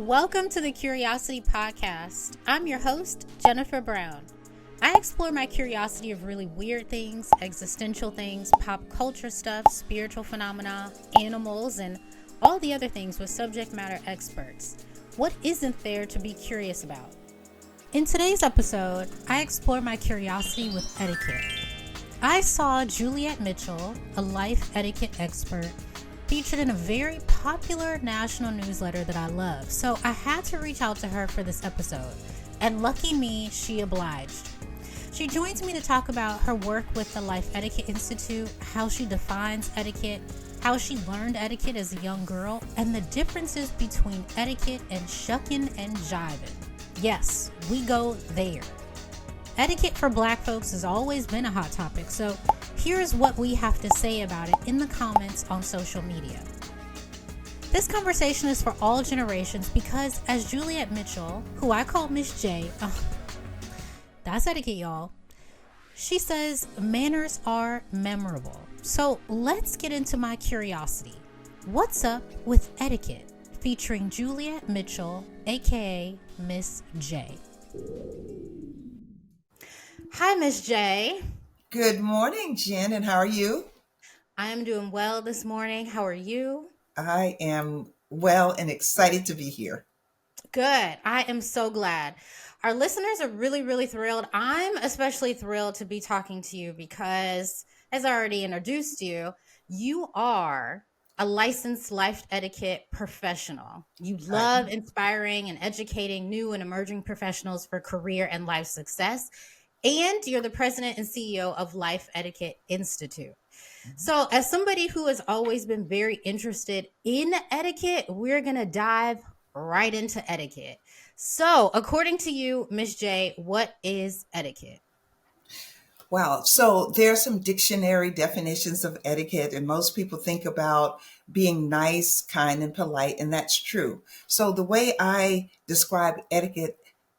Welcome to the Curiosity Podcast. I'm your host, Jennifer Brown. I explore my curiosity of really weird things, existential things, pop culture stuff, spiritual phenomena, animals, and all the other things with subject matter experts. What isn't there to be curious about? In today's episode, I explore my curiosity with etiquette. I saw Juliet Mitchell, a life etiquette expert, featured in a very popular national newsletter that I love, so I had to reach out to her for this episode, and lucky me, she obliged. She joins me to talk about her work with the Life Etiquette Institute, how she defines etiquette, how she learned etiquette as a young girl, and the differences between etiquette and Shuckin and Jivin. Yes, we go there. Etiquette for Black folks has always been a hot topic, so here's what we have to say about it in the comments on social media. This conversation is for all generations because, as Juliet Mitchell, who I call Miss J, that's etiquette, y'all, she says manners are memorable. So let's get into my curiosity. What's up with etiquette? Featuring Juliet Mitchell, aka Miss J. Hi, Miss J. Good morning, Jen, and how are you? I am doing well this morning. How are you? I am well and excited to be here. Good. I am so glad. Our listeners are really thrilled. I'm especially thrilled to be talking to you because, as I already introduced you, you are a licensed life etiquette professional. You love inspiring and educating new and emerging professionals for career and life success. And you're the president and CEO of Life Etiquette Institute. So as somebody who has always been very interested in etiquette, we're going to dive right into etiquette. So according to you, Miss J, what is etiquette? Wow. So there are some dictionary definitions of etiquette, and most people think about being nice, kind, and polite, and that's true. So the way I describe etiquette,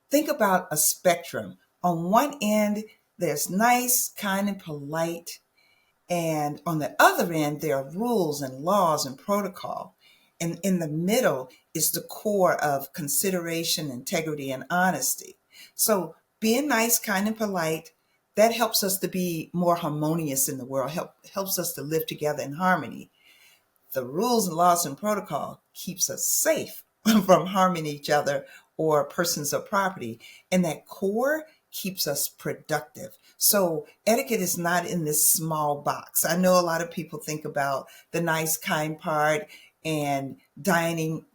think about a spectrum. On one end, there's nice, kind, and polite. And on the other end, there are rules and laws and protocol. And in the middle is the core of consideration, integrity, and honesty. So being nice, kind, and polite, that helps us to be more harmonious in the world, helps us to live together in harmony. The rules and laws and protocol keeps us safe from harming each other or persons or property. And that core keeps us productive. So etiquette is not in this small box. I know a lot of people think about the nice, kind part and dining,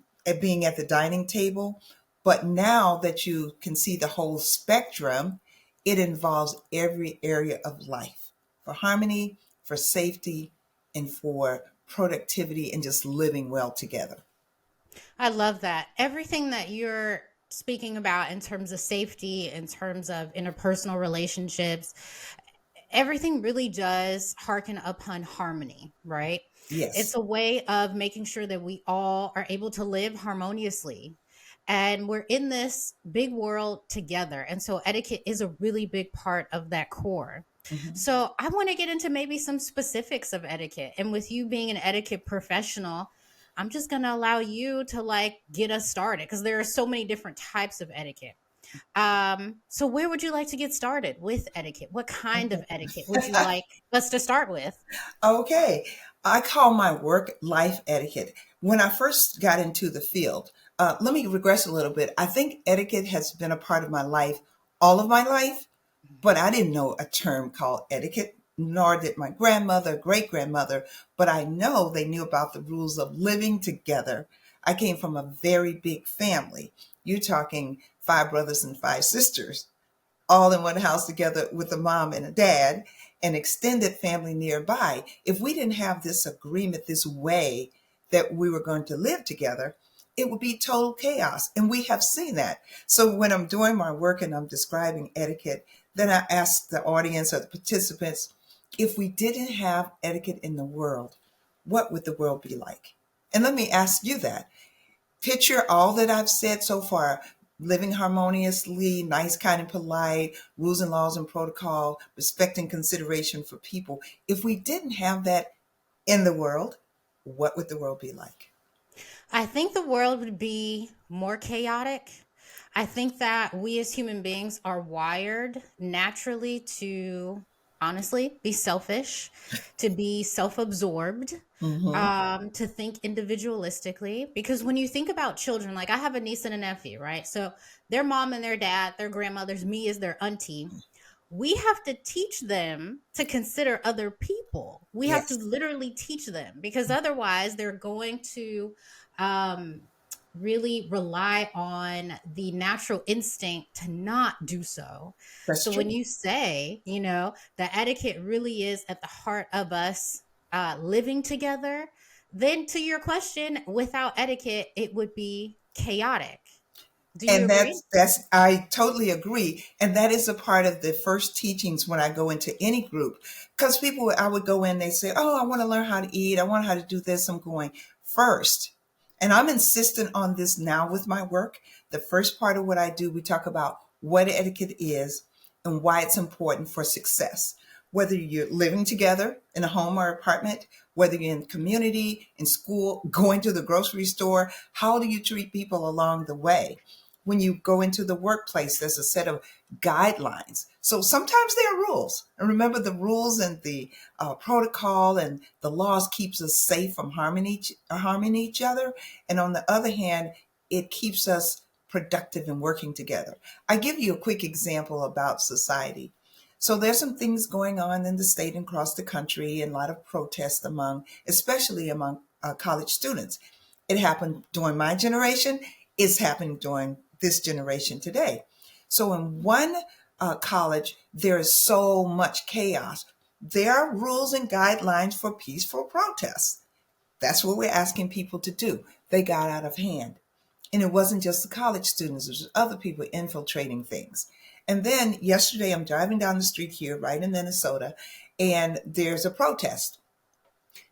being at the dining table. But now that you can see the whole spectrum, it involves every area of life for harmony, for safety, and for productivity and just living well together. I love that. Everything that you're speaking about in terms of safety, in terms of interpersonal relationships, everything really does harken upon harmony, right? Yes. It's a way of making sure that we all are able to live harmoniously. And we're in this big world together. And so etiquette is a really big part of that core. Mhm. So I want to get into maybe some specifics of etiquette. And with you being an etiquette professional, I'm just going to allow you to get us started because there are so many different types of etiquette. So where would you like to get started with etiquette? What kind of etiquette would you like us to start with? Okay. I call my work life etiquette. When I first got into the field, let me regress a little bit. I think etiquette has been a part of my life all of my life, but I didn't know a term called etiquette, nor did my grandmother, great grandmother, but I know they knew about the rules of living together. I came from a very big family. You're talking 5 brothers and 5 sisters, all in one house together with a mom and a dad, an extended family nearby. If we didn't have this agreement, this way that we were going to live together, it would be total chaos. And we have seen that. So when I'm doing my work and I'm describing etiquette, then I ask the audience or the participants, if we didn't have etiquette in the world, what would the world be like? And let me ask you that. Picture all that I've said so far: living harmoniously, nice, kind, and polite, rules and laws and protocol, respect and consideration for people. If we didn't have that in the world, what would the world be like? I think the world would be more chaotic. I think that we as human beings are wired naturally to honestly be selfish, to be self absorbed, Hmm. to think individualistically. Because when you think about children, like I have a niece and a nephew, right? So their mom and their dad, their grandmothers, me as their auntie, we have to teach them to consider other people. We have to Yes. literally teach them because otherwise they're going to um, really rely on the natural instinct to not do so. That's So when true. you say, that etiquette really is at the heart of us living together, then to your question, without etiquette, it would be chaotic. Do you And agree? that's I totally agree. And that is a part of the first teachings when I go into any group. Because people I would go in, they say, oh, I want to learn how to eat, I want how to do this. I'm going first. And I'm insistent on this now with my work. The first part of what I do, we talk about what etiquette is and why it's important for success. Whether you're living together in a home or apartment, whether you're in community, in school, going to the grocery store, how do you treat people along the way? When you go into the workplace, there's a set of guidelines. So sometimes there are rules. And remember, the rules and the protocol and the laws keeps us safe from harming each other. And on the other hand, it keeps us productive and working together. I give you a quick example about society. So there's some things going on in the state and across the country, and a lot of protests especially among college students. It happened during my generation. It's happening during this generation today. So in one college, there is so much chaos. There are rules and guidelines for peaceful protests. That's what we're asking people to do. They got out of hand. And it wasn't just the college students, it was other people infiltrating things. And then yesterday, I'm driving down the street here, right in Minnesota, and there's a protest.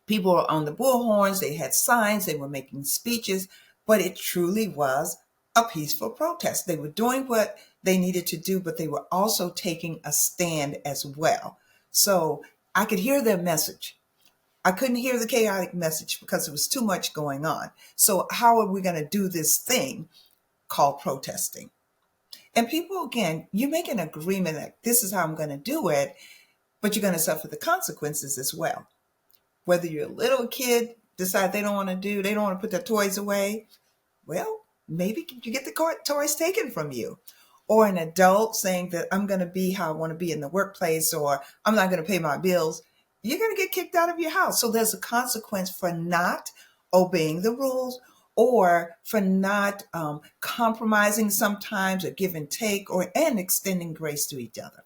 People were on the bullhorns, they had signs, they were making speeches, but it truly was a peaceful protest. They were doing what they needed to do, but they were also taking a stand as well. So I could hear their message. I couldn't hear the chaotic message because there was too much going on. So, how are we going to do this thing called protesting? And people, again, you make an agreement that this is how I'm going to do it, but you're going to suffer the consequences as well. Whether you're a little kid, decide they don't want to put their toys away, well, maybe you get the toys taken from you. Or an adult saying that I'm going to be how I want to be in the workplace, or I'm not going to pay my bills, you're going to get kicked out of your house. So there's a consequence for not obeying the rules, or for not compromising sometimes, or give and take, and extending grace to each other.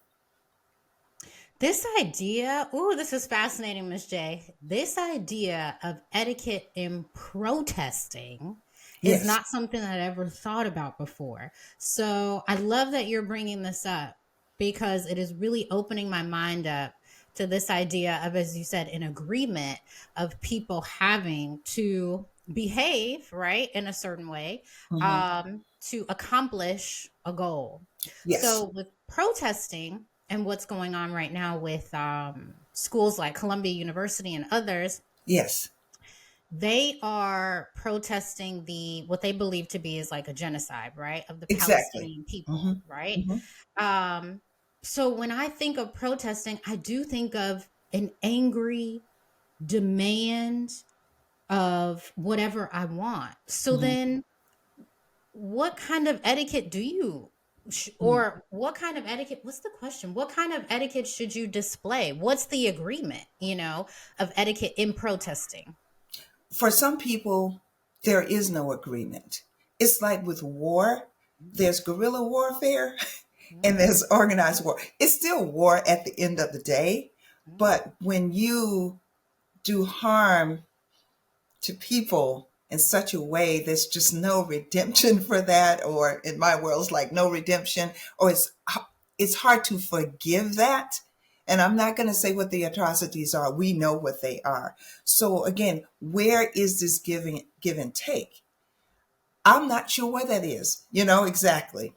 This idea, ooh, this is fascinating, Miss J. This idea of etiquette in protesting is Yes. not something that I ever thought about before. So I love that you're bringing this up because it is really opening my mind up to this idea of, as you said, an agreement of people having to behave right in a certain way Hmm. to accomplish a goal. Yes. So with protesting, and what's going on right now with schools like Columbia University and others, Yes. they are protesting the what they believe to be is like a genocide, right, of the Exactly. Palestinian Hmm. people, right? Hmm. Um, so when I think of protesting, I do think of an angry demand of whatever I want. So Hmm. then what kind of etiquette do you or what kind of etiquette, what's the question, what kind of etiquette should you display? What's the agreement, of etiquette in protesting? For some people, there is no agreement. It's like with war, there's guerrilla warfare and Mhm, there's organized war. It's still war at the end of the day, mhm. but when you do harm to people in such a way, there's just no redemption for that, or in my world, it's like no redemption, or it's hard to forgive that. And I'm not going to say what the atrocities are. We know what they are. So again, where is this give and take? I'm not sure where that is. Exactly.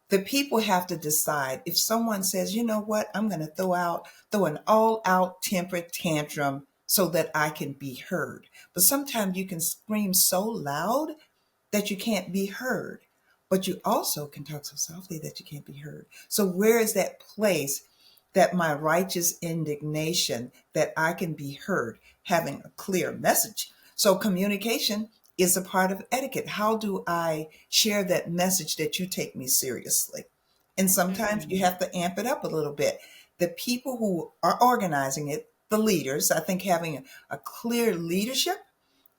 The people have to decide. If someone says, you know what, I'm going to throw an all out temper tantrum so that I can be heard. But sometimes you can scream so loud that you can't be heard, but you also can talk so softly that you can't be heard. So where is that place that my righteous indignation that I can be heard, having a clear message? So communication is a part of etiquette. How do I share that message that you take me seriously? And sometimes you Mm-hmm. have to amp it up a little bit. The people who are organizing it, the leaders, I think having a clear leadership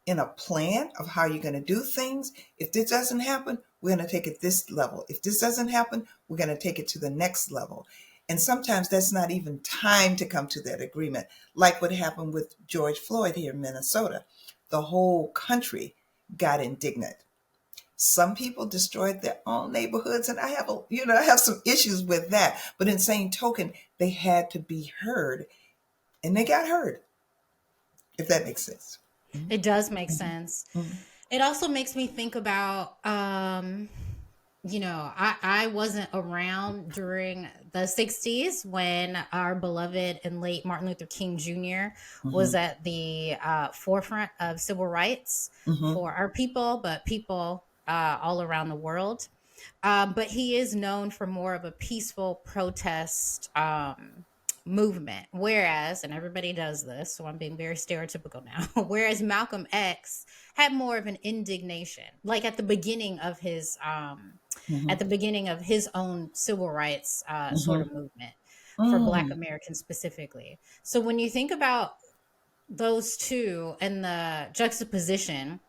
in a plan of how you're going to do things. If this doesn't happen, we're going to take it this level. If this doesn't happen, we're going to take it to the next level. And sometimes that's not even time to come to that agreement, like what happened with George Floyd here in Minnesota. The whole country got indignant. Some people destroyed their own neighborhoods, and I have some issues with that. But in same token, they had to be heard, and they got heard, if that makes sense. It does make Mhm, sense. mhm, It also makes me think about, I wasn't around during the 60s when our beloved and late Martin Luther King Jr. was mhm, at the forefront of civil rights mhm. for our people, but people all around the world. But he is known for more of a peaceful protest movement. Whereas, and everybody does this, so I'm being very stereotypical now. Whereas Malcolm X had more of an indignation, like at Mhm, the beginning of his own civil rights sort of mhm, movement for Black mm, Americans specifically. So when you think about those two and the juxtaposition,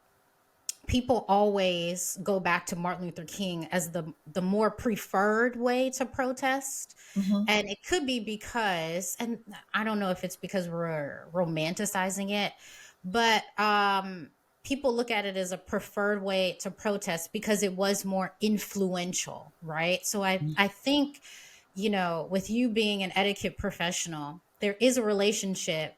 people always go back to Martin Luther King as the more preferred way to protest. mhm. And it could be because, and I don't know if it's because we're romanticizing it, but people look at it as a preferred way to protest because it was more influential, right? So I think, with you being an etiquette professional, there is a relationship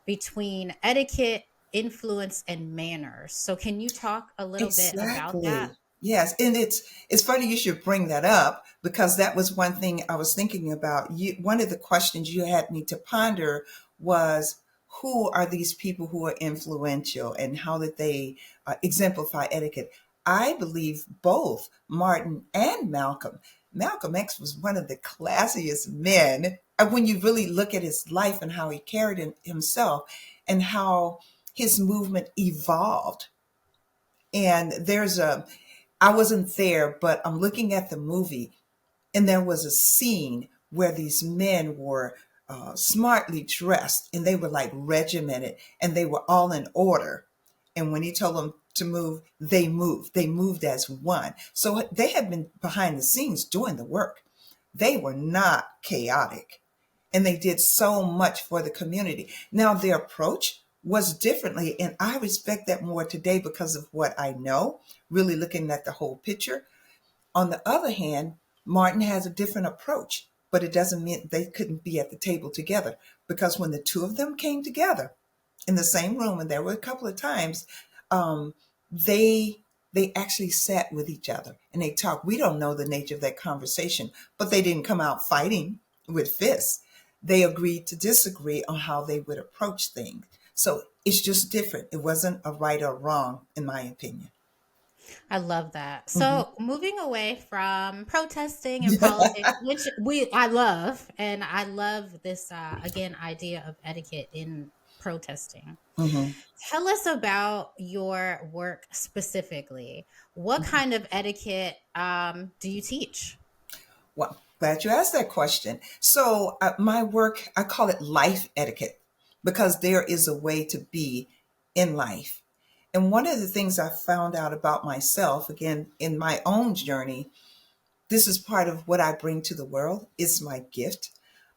between etiquette, influence, and manners. So, can you talk a little bit about that? Exactly. Yes, and it's funny you should bring that up because that was one thing I was thinking about. One of the questions you had me to ponder was who are these people who are influential and how did they exemplify etiquette? I believe both Martin and Malcolm. Malcolm X was one of the classiest men. And when you really look at his life and how he carried himself and how his movement evolved, and I wasn't there, but I'm looking at the movie, and there was a scene where these men were smartly dressed and they were like regimented and they were all in order. And when he told them to move, they moved. They moved as one. So they had been behind the scenes doing the work. They were not chaotic, and they did so much for the community. Now, their approach was differently, and I respect that more today because of what I know, really looking at the whole picture. On the other hand, Martin has a different approach, but it doesn't mean they couldn't be at the table together, because when the two of them came together in the same room, and there were a couple of times, um, they they actually sat with each other and they talked. We don't know the nature of that conversation, but they didn't come out fighting with fists. They agreed to disagree on how they would approach things. So it's just different. It wasn't a right or wrong, in my opinion. I love that. Mhm. So, moving away from protesting and politics, which I love, and I love this again idea of etiquette in protesting. Mhm. Tell us about your work specifically. What kind of etiquette do you teach? Well, glad you asked that question. So, my work, I call it life etiquette because there is a way to be in life. And one of the things I found out about myself, again, in my own journey, this is part of what I bring to the world. It's my gift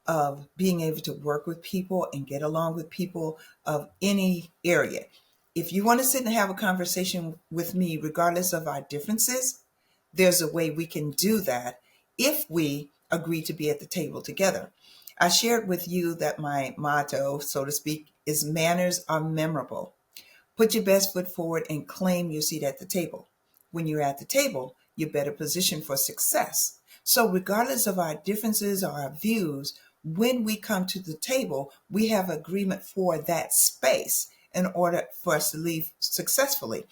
of being able to work with people and get along with people of any area. If you want to sit and have a conversation with me, regardless of our differences, there's a way we can do that if we agree to be at the table together. I shared with you that my motto, so to speak, is manners are memorable. Put your best foot forward and claim your seat at the table. When you're at the table, you're better positioned for success. So, regardless of our differences or our views, when we come to the table, we have agreement for that space in order for us to leave successfully.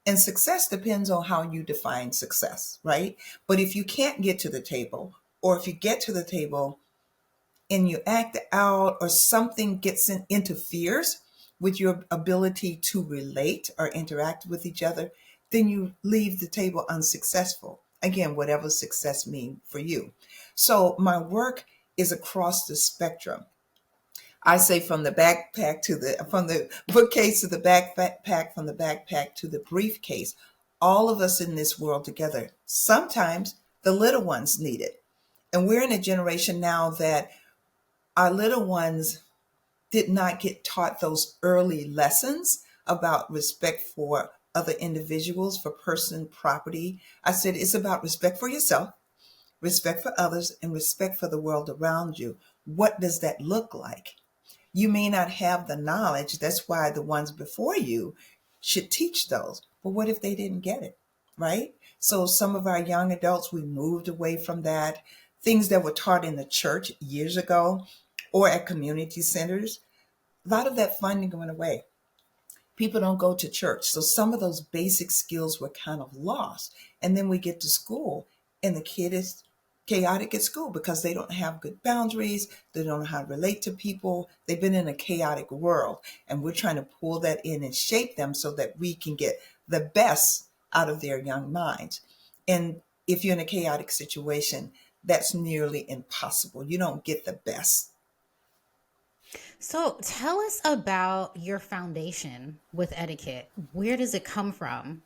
And success depends on how you define success, right? But if you can't get to the table, or if you get to the table and you act out, or something interferes with your ability to relate or interact with each other, then you leave the table unsuccessful. Again, whatever success means for you. So my work is across the spectrum. I say from the backpack to from the bookcase to the backpack, from the backpack to the briefcase. All of us in this world together. Sometimes the little ones need it. And we're in a generation now that our little ones did not get taught those early lessons about respect for other individuals, for person, property. I said it's about respect for yourself, respect for others, and respect for the world around you. What does that look like? You may not have the knowledge. That's why the ones before you should teach those. But what if they didn't get it? Right? So some of our young adults, we moved away from that. Things that were taught in the church years ago or at community centers, a lot of that funding went away. People don't go to church. So some of those basic skills were kind of lost. And then we get to school and the kid is chaotic at school because they don't have good boundaries. They don't know how to relate to people. They've been in a chaotic world. And we're trying to pull that in and shape them so that we can get the best out of their young minds. And if you're in a chaotic situation, that's nearly impossible. You don't get the best. So tell us about your foundation with etiquette. Where does it come from?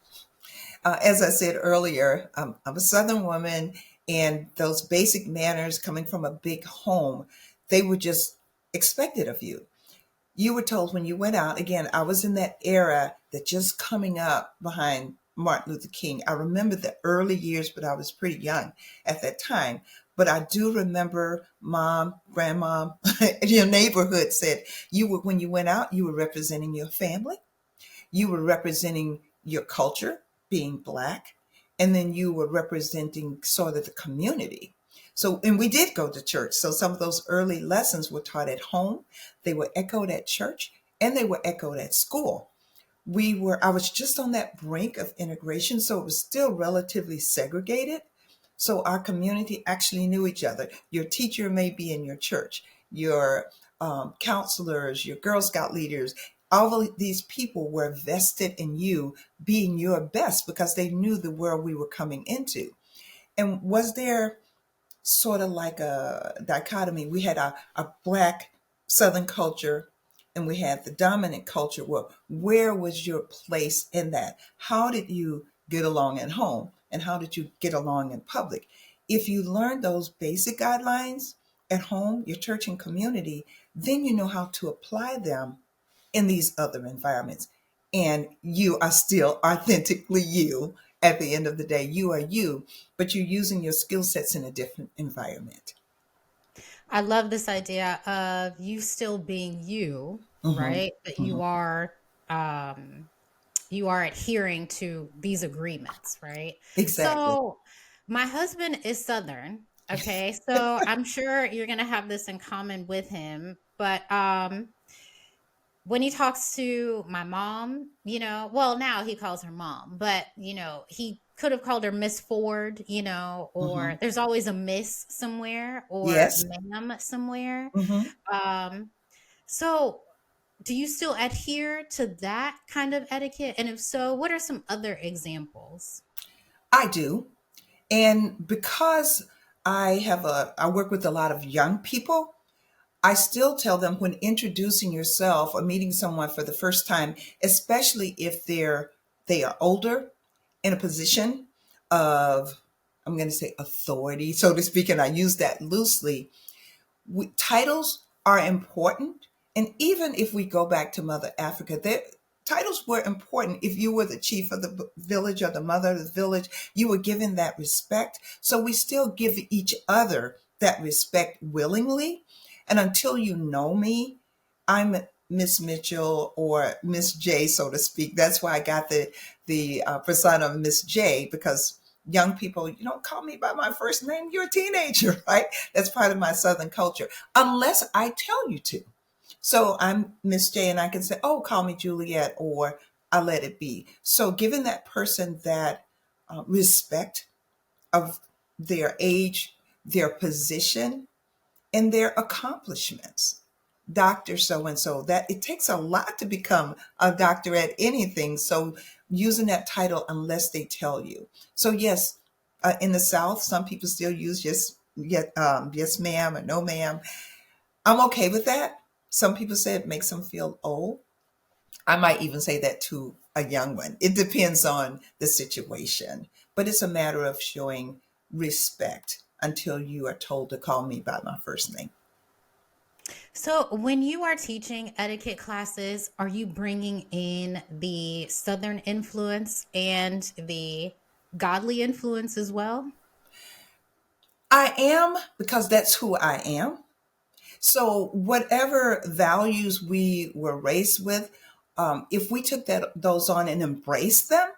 As I said earlier, I'm a Southern woman, and those basic manners coming from a big home, they were just expected of you. You were told when you went out, again, I was in that era that just coming up behind Martin Luther King. I remember the early years, but I was pretty young at that time. But I do remember mom, grandma, your neighborhood said you were, when you went out, you were representing your family, you were representing your culture, being Black, and then you were representing sort of the community. So, and we did go to church. So some of those early lessons were taught at home, they were echoed at church, and they were echoed at school. I was just on that brink of integration, so it was still relatively segregated. So our community actually knew each other. Your teacher may be in your church, your counselors, your Girl Scout leaders, all of these people were vested in you being your best because they knew the world we were coming into. And was there sort of like a dichotomy? We had a Black Southern culture and we had the dominant culture. Well, where was your place in that? How did you get along at home and how did you get along in public? If you learn those basic guidelines at home, your church and community, then you know how to apply them in these other environments. And you are still authentically you. At the end of the day, you are you, but you're using your skill sets in a different environment. I love this idea of you still being you, Hmm. right? But Hmm. um you are adhering to these agreements, right? Exactly. So my husband is Southern. Okay. So I'm sure you're gonna have this in common with him. But when he talks to my mom, well, now he calls her mom, but he could have called her Miss Ford, Hmm. or there's always a Miss somewhere or Yes. ma'am somewhere. Hmm. Um, so do you still adhere to that kind of etiquette? And if so, what are some other examples? I do. And because I work with a lot of young people, I still tell them when introducing yourself or meeting someone for the first time, especially if they are older in a position of, I'm going to say authority, so to speak, and I use that loosely. Titles are important. And even if we go back to Mother Africa, titles were important. If you were the chief of the village or the mother of the village, you were given that respect. So we still give each other that respect willingly. And until you know me, I'm Miss Mitchell or Miss J, so to speak. That's why I got the persona of Miss J, because young people, you don't call me by my first name. You're a teenager, right? That's part of my Southern culture, unless I tell you to. So I'm Miss J and I can say, oh, call me Juliet, or I let it be. So giving that person that respect of their age, their position, and their accomplishments. Doctor so and so, that it takes a lot to become a doctor at anything. So using that title unless they tell you. So yes, in the South, some people still use yes ma'am or no ma'am. I'm okay with that. Some people say it makes them feel old. I might even say that to a young one. It depends on the situation, but it's a matter of showing respect until you are told to call me by my first name. So, when you are teaching etiquette classes, are you bringing in the Southern influence and the godly influence as well? I am, because that's who I am. So whatever values we were raised with, if we took those on and embraced them,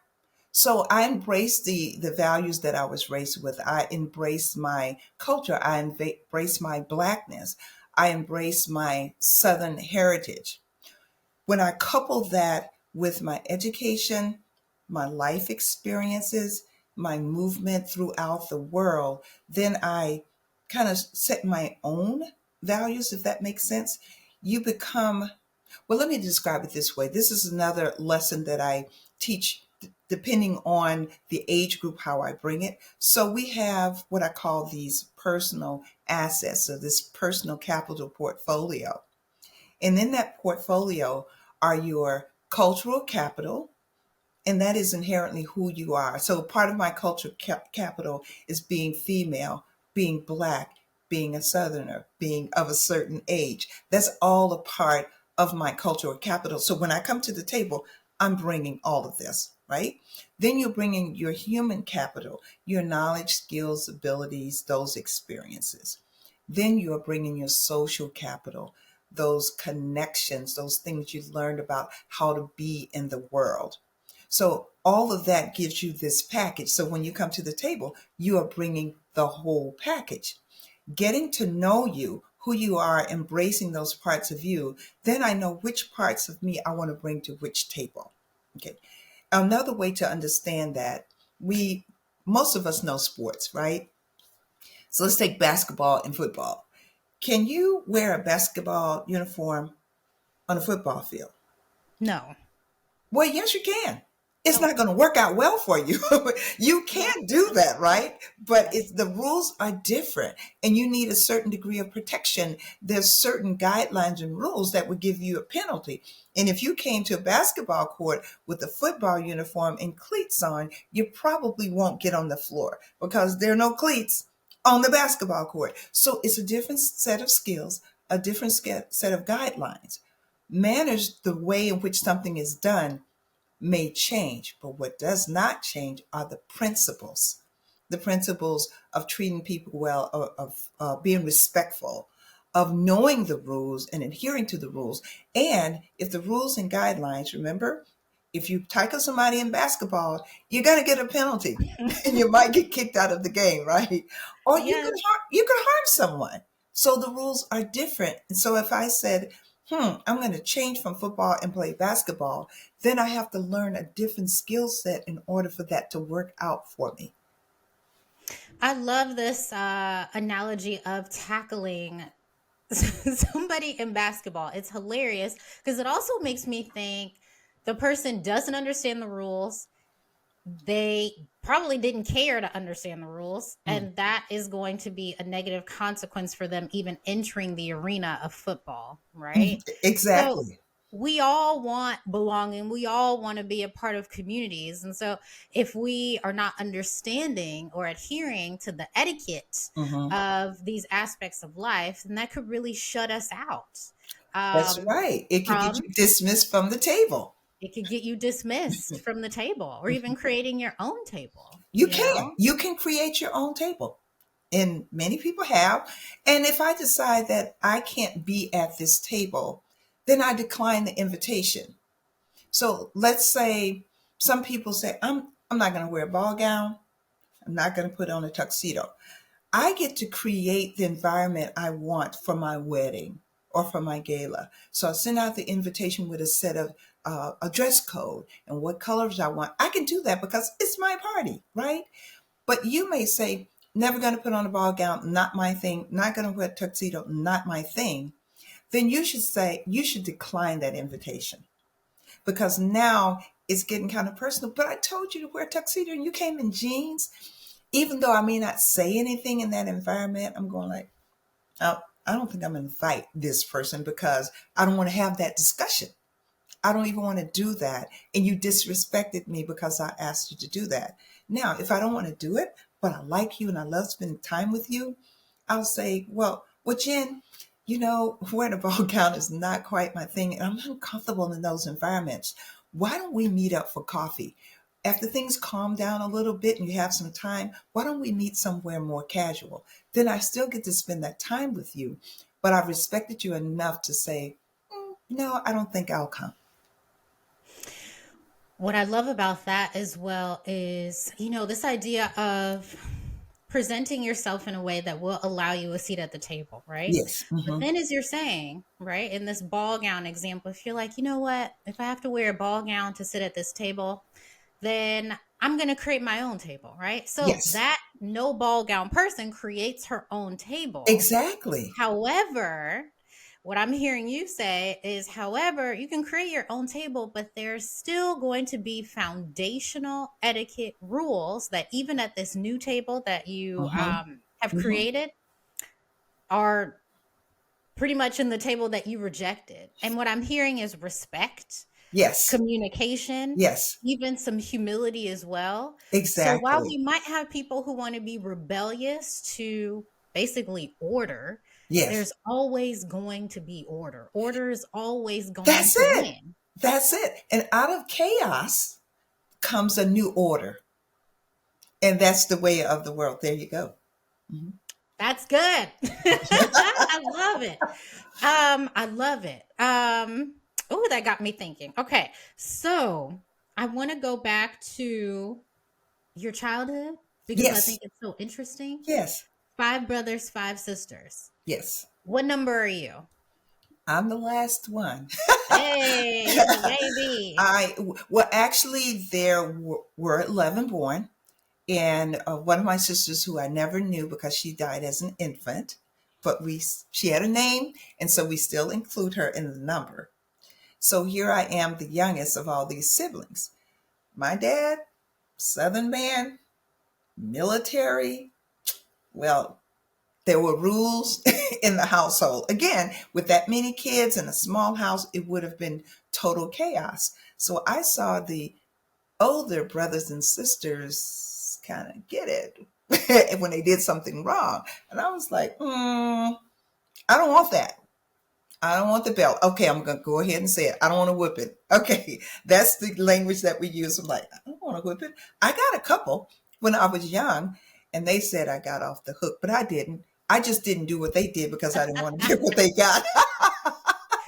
so I embraced the values that I was raised with. I embraced my culture. I embraced my blackness. I embraced my Southern heritage. When I couple that with my education, my life experiences, my movement throughout the world, then I kind of set my own values, if that makes sense. You become, well, let me describe it this way. This is another lesson that I teach depending on the age group, how I bring it. So we have what I call these personal assets, or this personal capital portfolio. And in that portfolio are your cultural capital, and that is inherently who you are. So part of my cultural capital is being female, being black, being a Southerner, being of a certain age. That's all a part of my cultural capital. So when I come to the table, I'm bringing all of this, right? Then you're bringing your human capital, your knowledge, skills, abilities, those experiences. Then you're bringing your social capital, those connections, those things you've learned about how to be in the world. So all of that gives you this package. So when you come to the table, you are bringing the whole package. Getting to know you, who you are, embracing those parts of you, then I know which parts of me I want to bring to which table. Okay. Another way to understand that, we most of us know sports, right? So let's take basketball and football. Can you wear a basketball uniform on a football field? No. Well, yes, you can. It's Oh, not going to work out well for you. You yeah. can do that, right? But Yes. the rules are different, and you need a certain degree of protection. There's certain guidelines and rules that would give you a penalty. And if you came to a basketball court with a football uniform and cleats on, you probably won't get on the floor because there are no cleats on the basketball court. So it's a different set of skills, a different set of guidelines. Manners, the way in which something is done, may change, but what does not change are the principles. The principles of treating people well, of being respectful, of knowing the rules and adhering to the rules. And if the rules and guidelines, remember, if you tackle somebody in basketball, you're going to get a penalty and you might get kicked out of the game, right? Or Yes. you can harm someone. So the rules are different. And so if I said, I'm going to change from football and play basketball, then I have to learn a different skill set in order for that to work out for me. I love this analogy of tackling somebody in basketball. It's hilarious because it also makes me think the person doesn't understand the rules. They probably didn't care to understand the rules, Mm. and that is going to be a negative consequence for them even entering the arena of football, right? Mhm. So Exactly. we all want belonging, we all want to be a part of communities, and so if we are not understanding or adhering to the etiquette Hmm. of these aspects of life, then that could really shut us out That's um, right. It could get from you dismissed from the table. it could get you dismissed from the table or even creating your own table, You you can. know? You can create your own table. And many people have. And if I decide that I can't be at this table, then I decline the invitation. So let's say some people say, I'm not going to wear a ball gown. I'm not going to put on a tuxedo. I get to create the environment I want for my wedding or for my gala. So I send out the invitation with a set of a dress code and what colors I want. I can do that because it's my party, right? But you may say, never going to put on a ball gown, not my thing, not going to wear a tuxedo, not my thing. Then you should say, you should decline that invitation because now it's getting kind of personal. But I told you to wear a tuxedo and you came in jeans. Even though I may not say anything in that environment, I'm going like, oh, I don't think I'm going to invite this person because I don't want to have that discussion. I don't even want to do that. And you disrespected me because I asked you to do that. Now, if I don't want to do it, but I like you and I love spending time with you, I'll say, well, Jen, wearing a ball gown is not quite my thing. And I'm uncomfortable in those environments. Why don't we meet up for coffee? After things calm down a little bit and you have some time, why don't we meet somewhere more casual? Then I still get to spend that time with you. But I've respected you enough to say, no, I don't think I'll come. What I love about that as well is, this idea of presenting yourself in a way that will allow you a seat at the table, right? Yes. But Mm-hmm. then, as you're saying, right, in this ball gown example, if you're like, you know what, if I have to wear a ball gown to sit at this table, then I'm going to create my own table, right? So Yes, that no ball gown person creates her own table. exactly. However, what I'm hearing you say is, however, you can create your own table, but there's still going to be foundational etiquette rules that even at this new table that you Mm-hmm. have Mm-hmm. created are pretty much in the table that you rejected. And what I'm hearing is respect, Yes, communication, yes, even some humility as well. So while exactly. we might have people who want to be rebellious to basically order, Yes, there's always going to be order. Order is always going that's to it. win. That's it. And out of chaos comes a new order. And that's the way of the world. There you go. Mhm. That's good. I love it. I love it. Oh, that got me thinking. Okay, so I want to go back to your childhood because I Yes, think it's so interesting. yes, 5 brothers, 5 sisters. yes. What number are you? I'm the last one. Hey, you the baby. Well, actually, there were 11 born. And one of my sisters who I never knew because she died as an infant, but she had a name, and so we still include her in the number. So here I am, the youngest of all these siblings. My dad, Southern man, military. Well, there were rules in the household. Again, with that many kids in a small house, it would have been total chaos. So I saw the older brothers and sisters kind of get it when they did something wrong. And I was like, I don't want that. I don't want the belt. Okay, I'm going to go ahead and say it. I don't want to whip it. Okay, that's the language that we use. I'm like, I don't want to whip it. I got a couple when I was young, and they said I got off the hook, but I didn't. I just didn't do what they did because I didn't want to get what they got.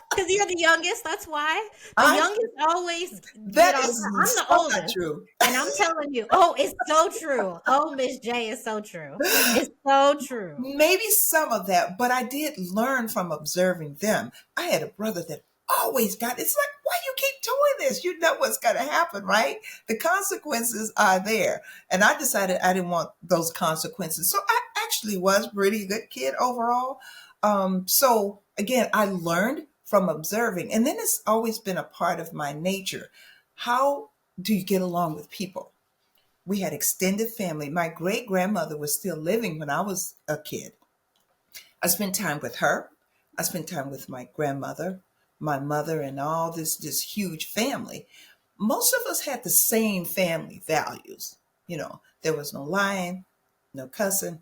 Because you're the youngest, that's why. The I youngest always get That off. I'm is the so not oldest. true. And I'm telling you, oh, it's so true. Oh, Miss J is so true. It's so true. Maybe some of that, but I did learn from observing them. I had a brother that always got it's like, why you keep doing this? You know what's going to happen, right? The consequences are there. And I decided I didn't want those consequences. So I actually was a pretty good kid overall. So again, I learned from observing. And then it's always been a part of my nature. How do you get along with people? We had extended family. My great grandmother was still living when I was a kid. I spent time with her. I spent time with my grandmother, my mother, and all this huge family. Most of us had the same family values. There was no lying, no cussing,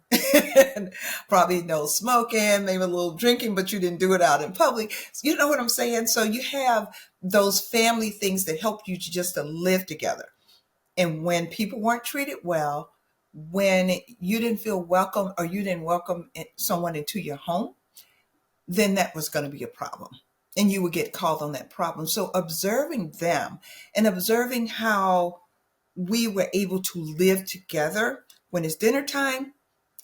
probably no smoking, maybe a little drinking, but you didn't do it out in public. You know what I'm saying? So you have those family things that help you to live together. And when people weren't treated well, when you didn't feel welcome or you didn't welcome someone into your home, then that was going to be a problem. And you would get called on that problem. So observing them and observing how we were able to live together When it's dinner time,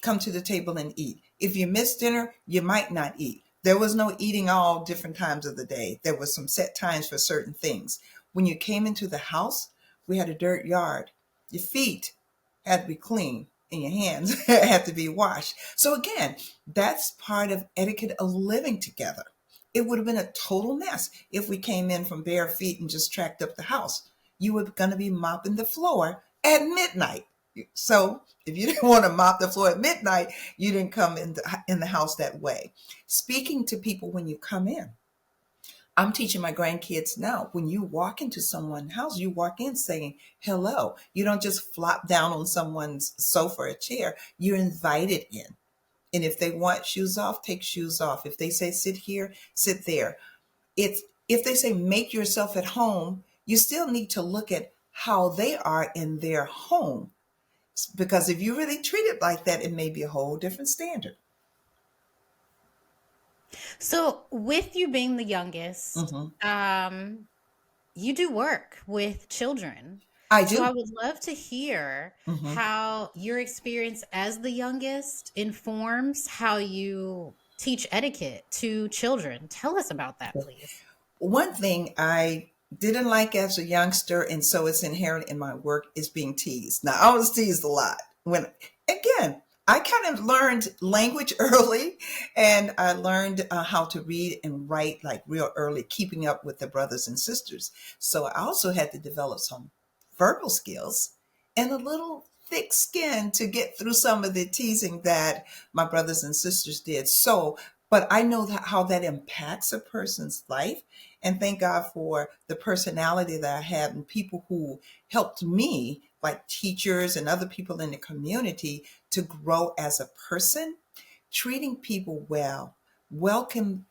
come to the table and eat. If you miss dinner, you might not eat. There was no eating all different times of the day. There was some set times for certain things. When you came into the house, we had a dirt yard. Your feet had to be clean and your hands had to be washed. So again, that's part of etiquette of living together. It would have been a total mess if we came in from bare feet and just tracked up the house. You were going to be mopping the floor at midnight. So if you didn't want to mop the floor at midnight, you didn't come in the house that way. Speaking to people when you come in. I'm teaching my grandkids now, when you walk into someone's house, you walk in saying hello. You don't just flop down on someone's sofa or chair. You're invited in. And if they want shoes off, take shoes off. If they say sit here, sit there. It's if they say make yourself at home, you still need to look at how they are in their home. Because if you really treat it like that, it may be a whole different standard. So, with you being the youngest, you do work with children. I So, I do. would love to hear Mhm. how your experience as the youngest informs how you teach etiquette to children. Tell us about that, please. One thing I didn't like as a youngster, and so it's inherent in my work, is being teased. Now, I was teased a lot. Again, I kind of learned language early, and I learned how to read and write like real early, keeping up with the brothers and sisters. So I also had to develop some verbal skills and a little thick skin to get through some of the teasing that my brothers and sisters did. So, but I know how that impacts a person's life. And thank God for the personality that I have and people who helped me, like teachers and other people in the community, to grow as a person. Treating people well, welcoming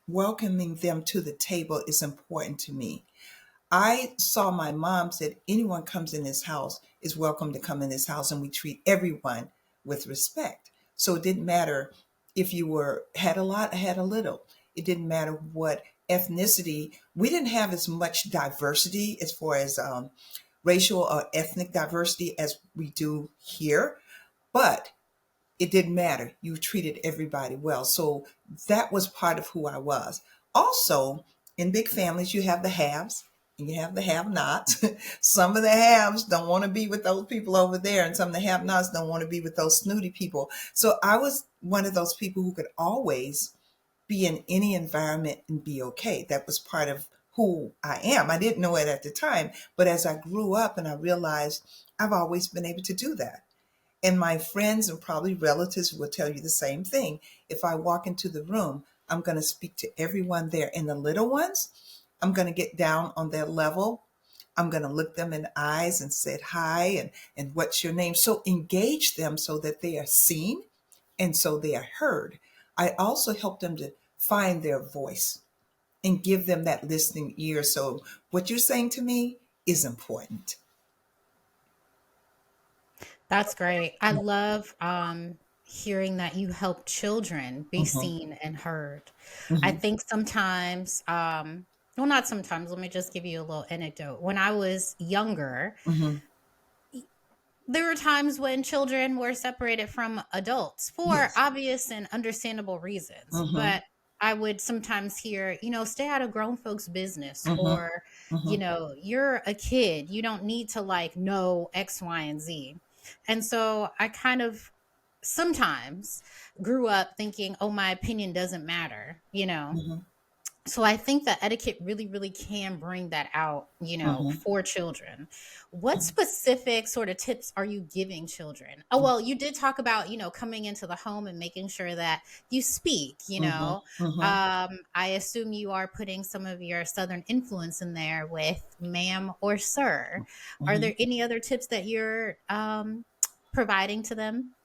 them to the table is important to me. I saw my mom said anyone comes in this house is welcome to come in this house, and we treat everyone with respect. So it didn't matter if you had a lot, had a little. It didn't matter what ethnicity. We didn't have as much diversity as far as racial or ethnic diversity as we do here, but it didn't matter. You treated everybody well. So that was part of who I was. Also, in big families, you have the haves and you have the have nots. Some of the haves don't want to be with those people over there, and some of the have nots don't want to be with those snooty people. So I was one of those people who could always be in any environment and be okay. That was part of who I am. I didn't know it at the time, but as I grew up and I realized I've always been able to do that. And my friends and probably relatives will tell you the same thing. If I walk into the room, I'm going to speak to everyone there. And the little ones, I'm going to get down on their level. I'm going to look them in the eyes and say hi and what's your name. So engage them so that they are seen and so they are heard. I also help them to find their voice and give them that listening ear. So what you're saying to me is important. That's great. I love hearing that you help children be Mhm, seen and heard. I mhm, think sometimes, well, not sometimes, let me just give you a little anecdote. When I was younger, mhm. there were times when children were separated from adults for Yes. obvious and understandable reasons. Mhm, But I would sometimes hear, stay out of grown folks' business, mhm, or, mhm, you're a kid. You don't need to like know X, Y, and Z. And so I kind of sometimes grew up thinking, oh, my opinion doesn't matter, mhm, so I think that etiquette really, really can bring that out, mhm, for children. What specific sort of tips are you giving children? Oh, well, you did talk about, coming into the home and making sure that you speak, mhm, mhm, I assume you are putting some of your Southern influence in there with ma'am or sir. Are mhm. there any other tips that you're providing to them?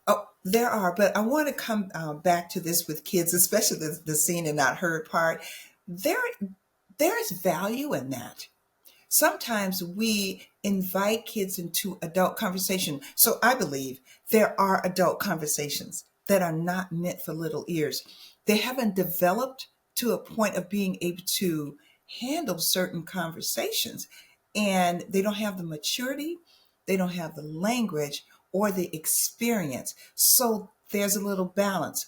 Oh, there are, but I want to come back to this with kids, especially the seen and not heard part. There, there is value in that. Sometimes we invite kids into adult conversation. So I believe there are adult conversations that are not meant for little ears. They haven't developed to a point of being able to handle certain conversations, and they don't have the maturity, they don't have the language, or the experience. So there's a little balance.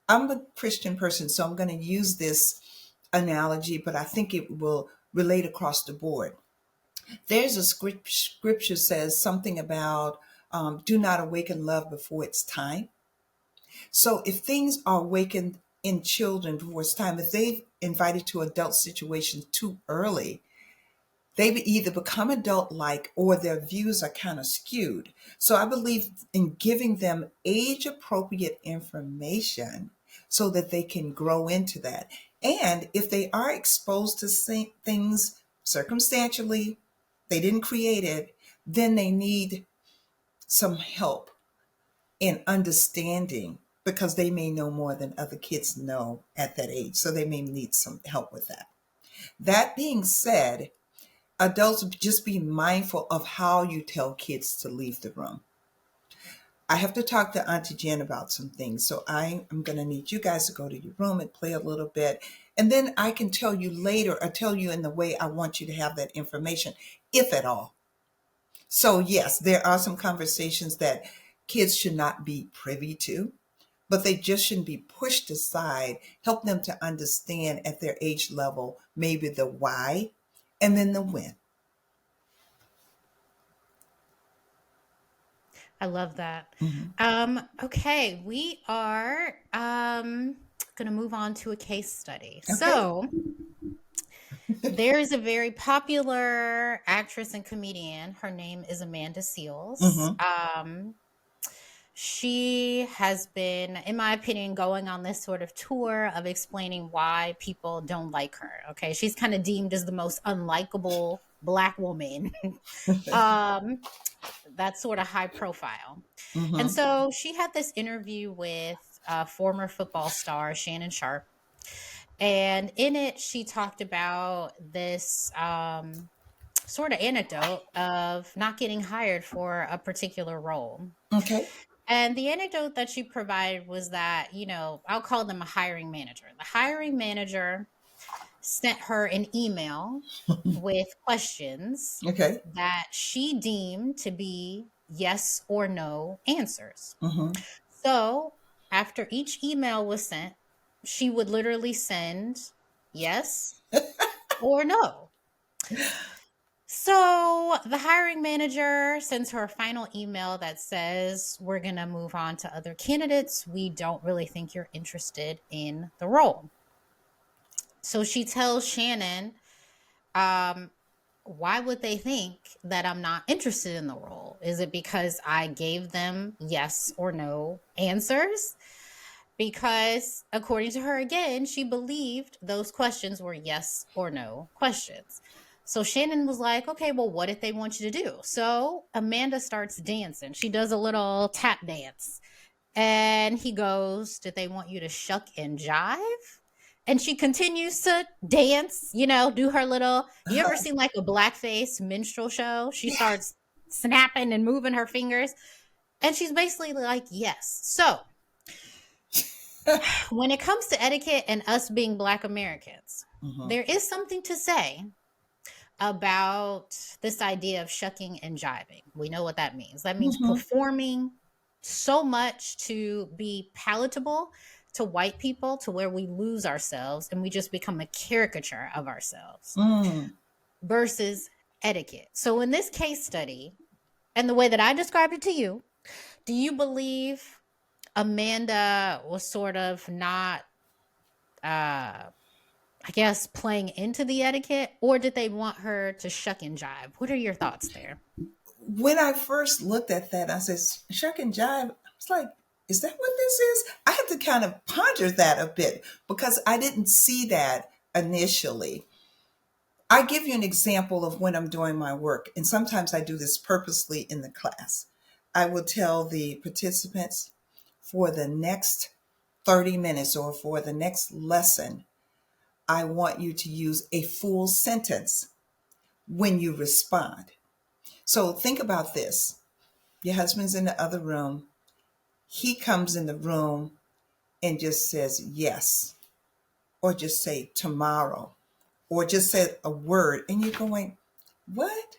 I'm a Christian person, so I'm going to use this analogy, but I think it will relate across the board. There's a scripture says something about do not awaken love before it's time. So if things are awakened in children before it's time, if they've invited to adult situations too early, they either become adult like or their views are kind of skewed. So I believe in giving them age appropriate information so that they can grow into that. And if they are exposed to things circumstantially, they didn't create it, then they need some help in understanding because they may know more than other kids know at that age. So they may need some help with that. That being said, adults, just be mindful of how you tell kids to leave the room. I have to talk to Auntie Jen about some things. So I am going to need you guys to go to your room and play a little bit. And then I can tell you later or tell you in the way I want you to have that information, if at all. So yes, there are some conversations that kids should not be privy to, but they just shouldn't be pushed aside. Help them to understand at their age level, maybe the why and then the when. I love that. Mhm. Okay, we are going to move on to a case study. Okay. So, there is a very popular actress and comedian. Her name is Amanda Seales. Mm-hmm. She has been, in my opinion, going on this sort of tour of explaining why people don't like her. Okay, she's kind of deemed as the most unlikable Black woman. um, that's sort of high profile. And Mm-hmm. so she had this interview with former football star Shannon Sharp. And in it, she talked about this sort of anecdote of not getting hired for a particular role. Okay. And the anecdote that she provided was that, I'll call them a hiring manager. The hiring manager sent her an email with questions Okay. that she deemed to be yes or no answers. Mm-hmm. So after each email was sent, she would literally send yes or no. So the hiring manager sends her a final email that says, we're going to move on to other candidates. We don't really think you're interested in the role. So she tells Shannon, um, why would they think that I'm not interested in the role? Is it because I gave them yes or no answers? Because according to her, again, she believed those questions were yes or no questions. So Shannon was like, okay, well, what did they want you to do? So Amanda starts dancing. She does a little tap dance. And he goes, did they want you to shuck and jive? And she continues to dance, do her little. You ever seen like a blackface minstrel show? She Yeah. starts snapping and moving her fingers. And she's basically like, yes. So when it comes to etiquette and us being Black Americans, Mm-hmm. there is something to say about this idea of shucking and jiving. We know what that means. That means Mm-hmm. performing so much to be palatable to white people to where we lose ourselves and we just become a caricature of ourselves Mm. versus etiquette. So in this case study, and the way that I described it to you, do you believe Amanda was sort of not I guess playing into the etiquette, or did they want her to shuck and jive? What are your thoughts there? When I first looked at that, I said, shuck and jive. I was like, is that what this is? I had to kind of ponder that a bit because I didn't see that initially. I give you an example of when I'm doing my work, and sometimes I do this purposely in the class. I will tell the participants for the next 30 minutes or for the next lesson, I want you to use a full sentence when you respond. So think about this. Your husband's in the other room. He comes in the room and just says yes, or just say tomorrow, or just say a word. And you're going, what?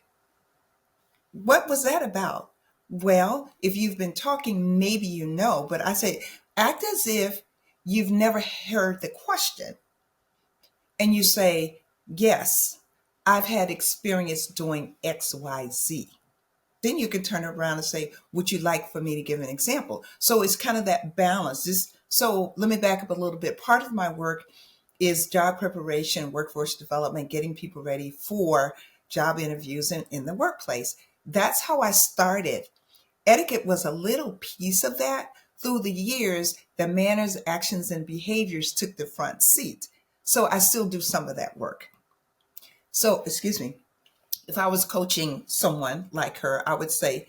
What was that about? Well, if you've been talking, maybe you know, but I say act as if you've never heard the question and you say, yes, I've had experience doing XYZ. Then you can turn it around and say, would you like for me to give an example? So it's kind of that balance. So let me back up a little bit. Part of my work is job preparation, workforce development, getting people ready for job interviews in the workplace. That's how I started. Etiquette was a little piece of that. Through the years, the manners, actions, and behaviors took the front seat. So I still do some of that work. So, excuse me, if I was coaching someone like her, I would say,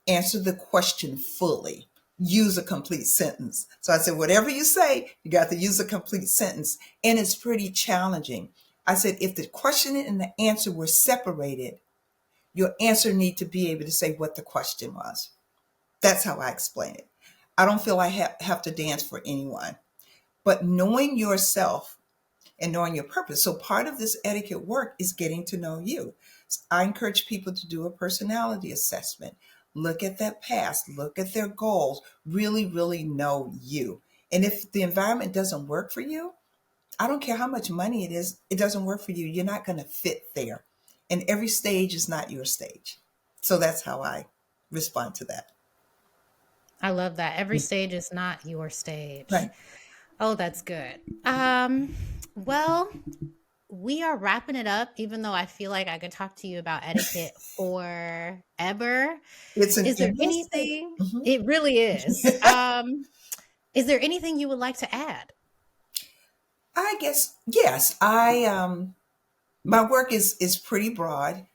answer the question fully. Use a complete sentence. So I said, whatever you say, you got to use a complete sentence. And it's pretty challenging. I said, if the question and the answer were separated, your answer need to be able to say what the question was. That's how I explain it. I don't feel I have to dance for anyone, but knowing yourself and knowing your purpose. So part of this etiquette work is getting to know you. I encourage people to do a personality assessment. Look at that past, look at their goals, really, really know you. And if the environment doesn't work for you, I don't care how much money it is, it doesn't work for you. You're not going to fit there. And every stage is not your stage. So that's how I respond to that. I love that. Every stage is not your stage. Right. Oh, that's good. Well, we are wrapping it up, even though I feel like I could talk to you about etiquette forever. It's an Is there endless thing. anything? Mhm. It really is. Is there anything you would like to add? I guess yes. I My work is pretty broad.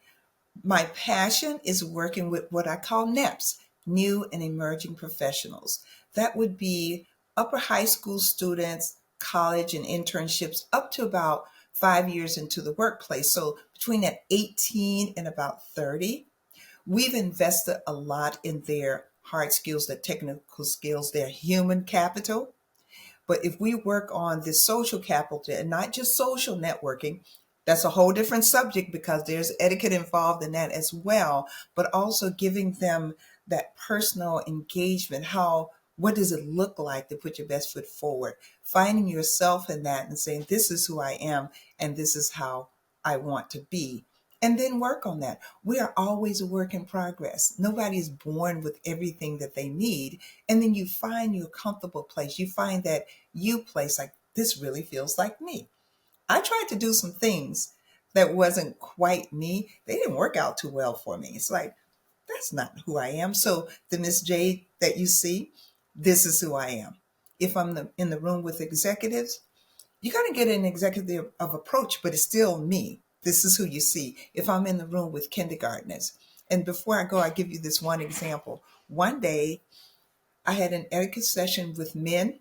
My passion is working with what I call NEPs, new and emerging professionals. That would be upper high school students, college and internships up to about 5 years into the workplace. So between that 18 and about 30, we've invested a lot in their hard skills, their technical skills, their human capital. But if we work on this social capital and not just social networking, that's a whole different subject because there's etiquette involved in that as well, but also giving them that personal engagement. What does it look like to put your best foot forward? Finding yourself in that and saying, this is who I am and this is how I want to be. And then work on that. We are always a work in progress. Nobody is born with everything that they need. And then you find your comfortable place. You find that you place like, this really feels like me. I tried to do some things that wasn't quite me. They didn't work out too well for me. It's like, that's not who I am. So the Miss J that you see, this is who I am. If I'm in the room with executives, you got to get an executive of approach, but it's still me. This is who you see. If I'm in the room with kindergartners, and before I go, I give you this one example. One day, I had an etiquette session with men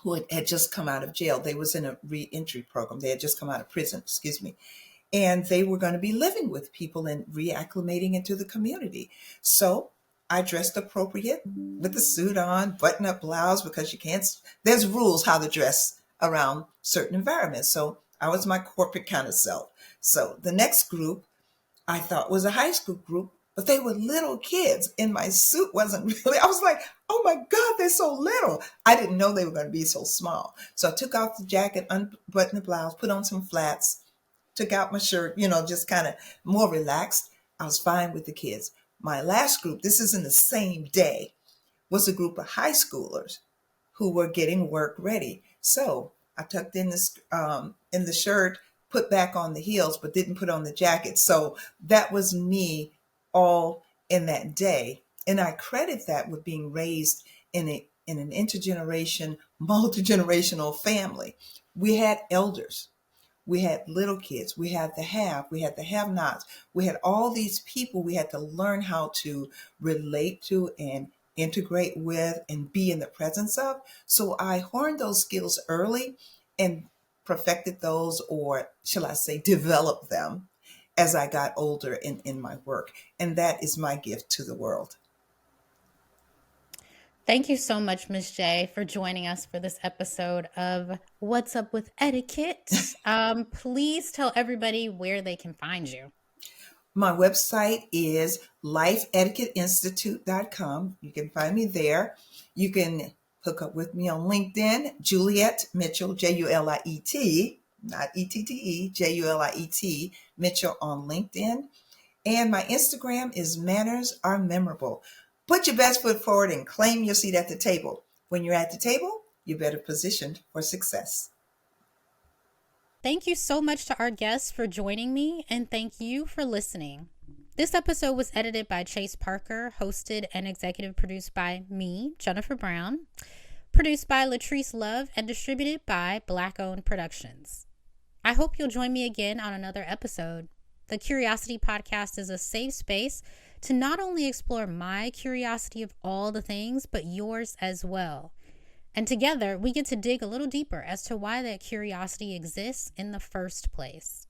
who had just come out of jail. They was in a reentry program. They had just come out of prison, excuse me. And they were going to be living with people and reacclimating into the community. So I dressed appropriate with the suit on, button-up blouse, because you can't, there's rules how to dress around certain environments. So I was my corporate kind of self. So the next group I thought was a high school group, but they were little kids and my suit wasn't really, I was like, oh my God, they're so little. I didn't know they were going to be so small. So I took off the jacket, unbuttoned the blouse, put on some flats, took out my shirt, just kind of more relaxed. I was fine with the kids. My last group, this is in the same day, was a group of high schoolers who were getting work ready. So I tucked in the shirt, put back on the heels, but didn't put on the jacket. So that was me all in that day. And I credit that with being raised in an intergeneration, multi-generational family. We had elders, we had little kids, we had the have nots, we had all these people we had to learn how to relate to and integrate with and be in the presence of. So I honed those skills early and perfected those, or shall I say, developed them as I got older in my work. And that is my gift to the world. Thank you so much, Miss J, for joining us for this episode of What's Up with Etiquette. Please tell everybody where they can find you. My website is lifeetiquetteinstitute.com. You can find me there. You can hook up with me on LinkedIn, Juliet Mitchell, Juliet, not ETTE, Juliet Mitchell on LinkedIn. And my Instagram is Manners Are Memorable. Put your best foot forward and claim your seat at the table. When you're at the table, you're better positioned for success. Thank you so much to our guests for joining me, and thank you for listening. This episode was edited by Chase Parker, hosted and executive produced by me, Jennifer Brown, produced by Latrice Love, and distributed by Black Owned Productions. I hope you'll join me again on another episode. The Curiosity Podcast is a safe space to not only explore my curiosity of all the things, but yours as well. And together, we get to dig a little deeper as to why that curiosity exists in the first place.